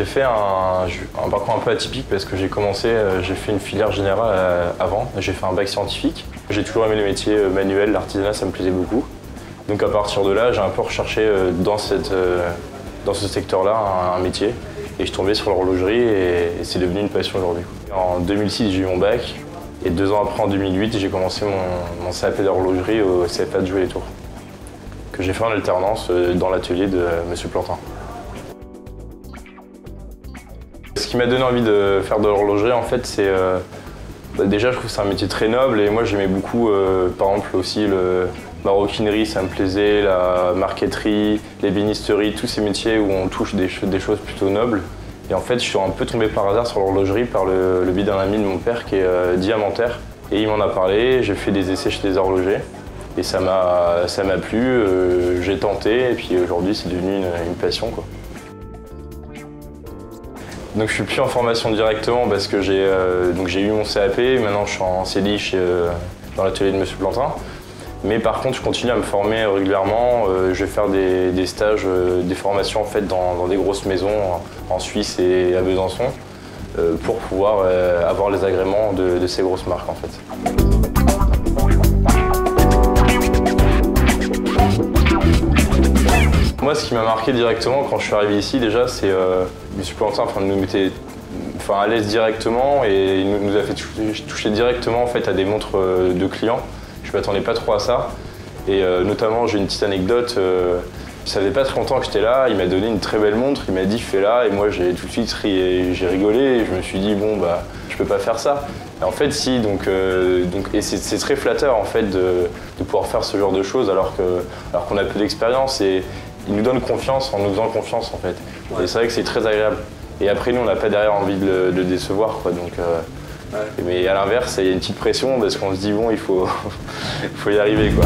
fait un parcours un peu atypique parce que j'ai fait une filière générale avant, j'ai fait un bac scientifique. J'ai toujours aimé les métiers manuels, l'artisanat ça me plaisait beaucoup. Donc à partir de là, j'ai un peu recherché dans ce secteur-là un métier et je suis tombé sur l'horlogerie et c'est devenu une passion aujourd'hui. En 2006, j'ai eu mon bac et 2 ans après, en 2008, j'ai commencé mon CAP d'horlogerie au CFA de Jouer-les-Tours que j'ai fait en alternance dans l'atelier de M. Plantin. Ce qui m'a donné envie de faire de l'horlogerie, en fait, c'est déjà, je trouve que c'est un métier très noble et moi, j'aimais beaucoup, par exemple, aussi le maroquinerie, ça me plaisait, la marqueterie, l'ébénisterie, tous ces métiers où on touche des choses plutôt nobles. Et en fait, je suis un peu tombé par hasard sur l'horlogerie par le biais d'un ami de mon père qui est diamantaire. Et il m'en a parlé, j'ai fait des essais chez des horlogers et ça m'a plu, j'ai tenté et puis aujourd'hui, c'est devenu une passion, quoi. Donc je suis plus en formation directement parce que j'ai eu mon CAP, maintenant je suis en CDI dans l'atelier de M. Plantin. Mais par contre je continue à me former régulièrement, je vais faire des stages, des formations en fait dans des grosses maisons en Suisse et à Besançon pour pouvoir avoir les agréments de ces grosses marques en fait. Moi, ce qui m'a marqué directement quand je suis arrivé ici, déjà, c'est M. Plantin nous mettait à l'aise directement et il nous a fait toucher directement en fait, à des montres de clients. Je ne m'attendais pas trop à ça. Et notamment, j'ai une petite anecdote. Ça faisait pas très longtemps que j'étais là, il m'a donné une très belle montre, il m'a dit fais-la et moi j'ai tout de suite j'ai rigolé et je me suis dit bon bah je peux pas faire ça. Et en fait si, et c'est très flatteur en fait de pouvoir faire ce genre de choses alors qu'on a peu d'expérience et il nous donne confiance en nous faisant confiance en fait. Ouais. Et c'est vrai que c'est très agréable. Et après nous on n'a pas derrière envie de le décevoir quoi. Donc, ouais. Mais à l'inverse il y a une petite pression parce qu'on se dit bon il faut y arriver quoi.